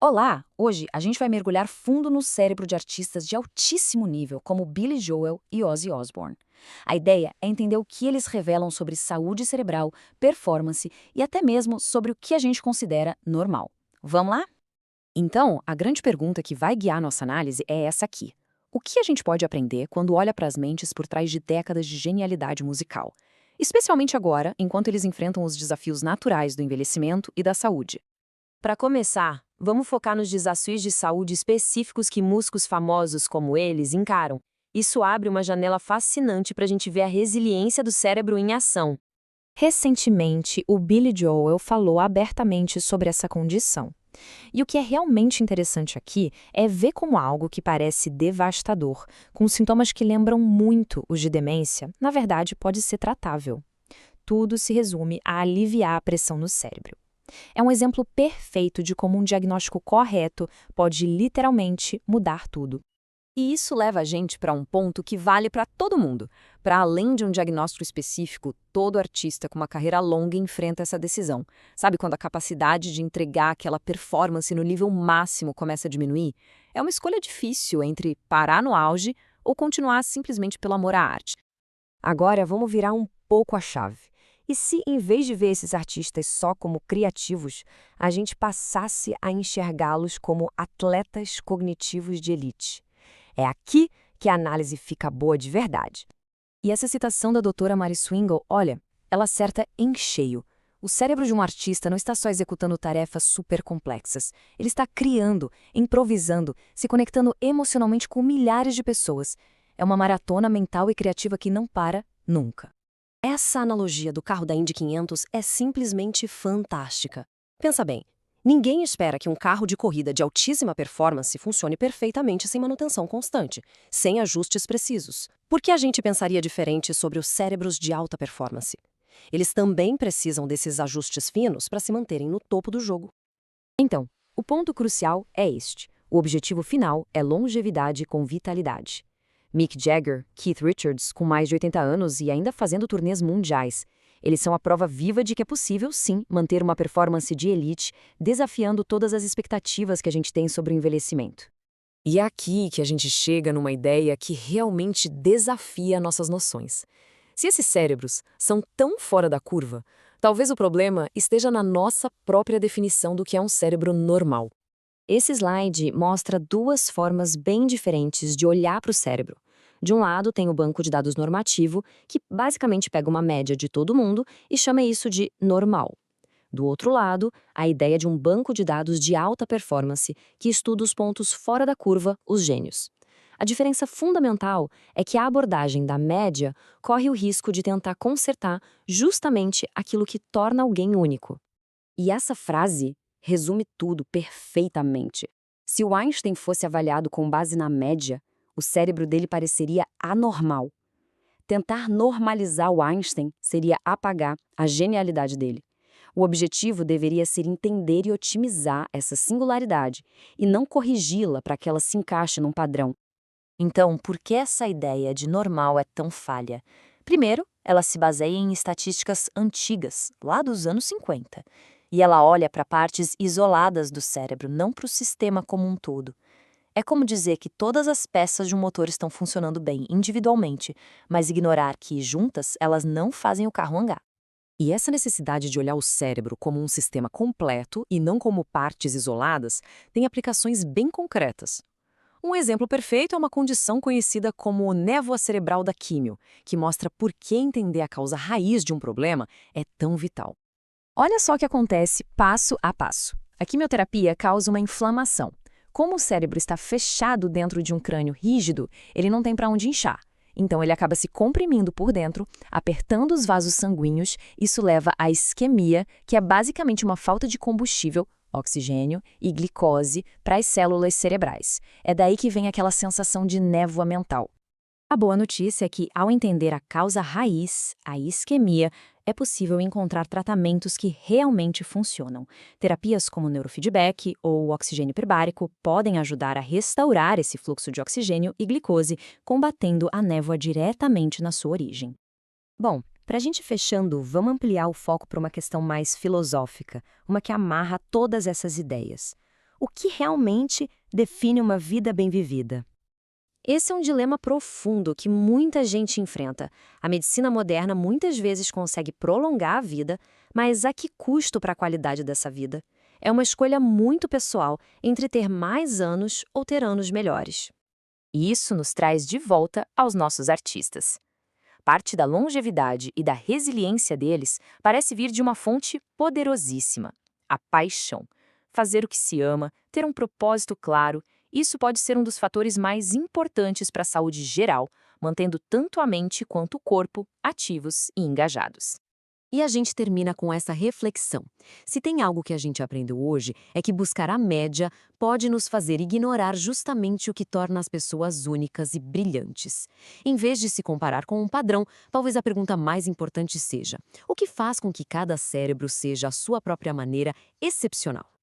Olá! Hoje a gente vai mergulhar fundo no cérebro de artistas de altíssimo nível, como Billy Joel e Ozzy Osbourne. A ideia é entender o que eles revelam sobre saúde cerebral, performance e até mesmo sobre o que a gente considera normal. Vamos lá? Então, a grande pergunta que vai guiar nossa análise é essa aqui. O que a gente pode aprender quando olha para as mentes por trás de décadas de genialidade musical? Especialmente agora, enquanto eles enfrentam os desafios naturais do envelhecimento e da saúde. Para começar, vamos focar nos desafios de saúde específicos que músicos famosos como eles encaram. Isso abre uma janela fascinante para a gente ver a resiliência do cérebro em ação. Recentemente, o Billy Joel falou abertamente sobre essa condição. E o que é realmente interessante aqui é ver como algo que parece devastador, com sintomas que lembram muito os de demência, na verdade pode ser tratável. Tudo se resume a aliviar a pressão no cérebro. É um exemplo perfeito de como um diagnóstico correto pode literalmente mudar tudo. E isso leva a gente para um ponto que vale para todo mundo. Para além de um diagnóstico específico, todo artista com uma carreira longa enfrenta essa decisão. Sabe quando a capacidade de entregar aquela performance no nível máximo começa a diminuir? É uma escolha difícil entre parar no auge ou continuar simplesmente pelo amor à arte. Agora vamos virar um pouco a chave. E se, em vez de ver esses artistas só como criativos, a gente passasse a enxergá-los como atletas cognitivos de elite? É aqui que a análise fica boa de verdade. E essa citação da doutora Mary Swingle, olha, ela acerta em cheio. O cérebro de um artista não está só executando tarefas super complexas. Ele está criando, improvisando, se conectando emocionalmente com milhares de pessoas. É uma maratona mental e criativa que não para nunca. Essa analogia do carro da Indy 500 é simplesmente fantástica. Pensa bem, ninguém espera que um carro de corrida de altíssima performance funcione perfeitamente sem manutenção constante, sem ajustes precisos. Por que a gente pensaria diferente sobre os cérebros de alta performance? Eles também precisam desses ajustes finos para se manterem no topo do jogo. Então, o ponto crucial é este. O objetivo final é longevidade com vitalidade. Mick Jagger, Keith Richards, com mais de 80 anos e ainda fazendo turnês mundiais. Eles são a prova viva de que é possível, sim, manter uma performance de elite, desafiando todas as expectativas que a gente tem sobre o envelhecimento. E é aqui que a gente chega numa ideia que realmente desafia nossas noções. Se esses cérebros são tão fora da curva, talvez o problema esteja na nossa própria definição do que é um cérebro normal. Esse slide mostra duas formas bem diferentes de olhar para o cérebro. De um lado, tem o banco de dados normativo, que basicamente pega uma média de todo mundo e chama isso de normal. Do outro lado, a ideia de um banco de dados de alta performance, que estuda os pontos fora da curva, os gênios. A diferença fundamental é que a abordagem da média corre o risco de tentar consertar justamente aquilo que torna alguém único. E essa frase resume tudo perfeitamente. Se o Einstein fosse avaliado com base na média, o cérebro dele pareceria anormal. Tentar normalizar o Einstein seria apagar a genialidade dele. O objetivo deveria ser entender e otimizar essa singularidade e não corrigi-la para que ela se encaixe num padrão. Então, por que essa ideia de normal é tão falha? Primeiro, ela se baseia em estatísticas antigas, lá dos anos 50. E ela olha para partes isoladas do cérebro, não para o sistema como um todo. É como dizer que todas as peças de um motor estão funcionando bem individualmente, mas ignorar que, juntas, elas não fazem o carro andar. E essa necessidade de olhar o cérebro como um sistema completo e não como partes isoladas tem aplicações bem concretas. Um exemplo perfeito é uma condição conhecida como névoa cerebral da químio, que mostra por que entender a causa raiz de um problema é tão vital. Olha só o que acontece passo a passo. A quimioterapia causa uma inflamação. Como o cérebro está fechado dentro de um crânio rígido, ele não tem para onde inchar. Então ele acaba se comprimindo por dentro, apertando os vasos sanguíneos. Isso leva à isquemia, que é basicamente uma falta de combustível, oxigênio e glicose para as células cerebrais. É daí que vem aquela sensação de névoa mental. A boa notícia é que, ao entender a causa raiz, a isquemia, é possível encontrar tratamentos que realmente funcionam. Terapias como neurofeedback ou o oxigênio hiperbárico podem ajudar a restaurar esse fluxo de oxigênio e glicose, combatendo a névoa diretamente na sua origem. Bom, para a gente fechando, vamos ampliar o foco para uma questão mais filosófica, uma que amarra todas essas ideias. O que realmente define uma vida bem vivida? Esse é um dilema profundo que muita gente enfrenta. A medicina moderna muitas vezes consegue prolongar a vida, mas a que custo para a qualidade dessa vida? É uma escolha muito pessoal entre ter mais anos ou ter anos melhores. E isso nos traz de volta aos nossos artistas. Parte da longevidade e da resiliência deles parece vir de uma fonte poderosíssima: a paixão. Fazer o que se ama, ter um propósito claro, isso pode ser um dos fatores mais importantes para a saúde geral, mantendo tanto a mente quanto o corpo ativos e engajados. E a gente termina com essa reflexão. Se tem algo que a gente aprendeu hoje, é que buscar a média pode nos fazer ignorar justamente o que torna as pessoas únicas e brilhantes. Em vez de se comparar com um padrão, talvez a pergunta mais importante seja: o que faz com que cada cérebro seja, à sua própria maneira, excepcional?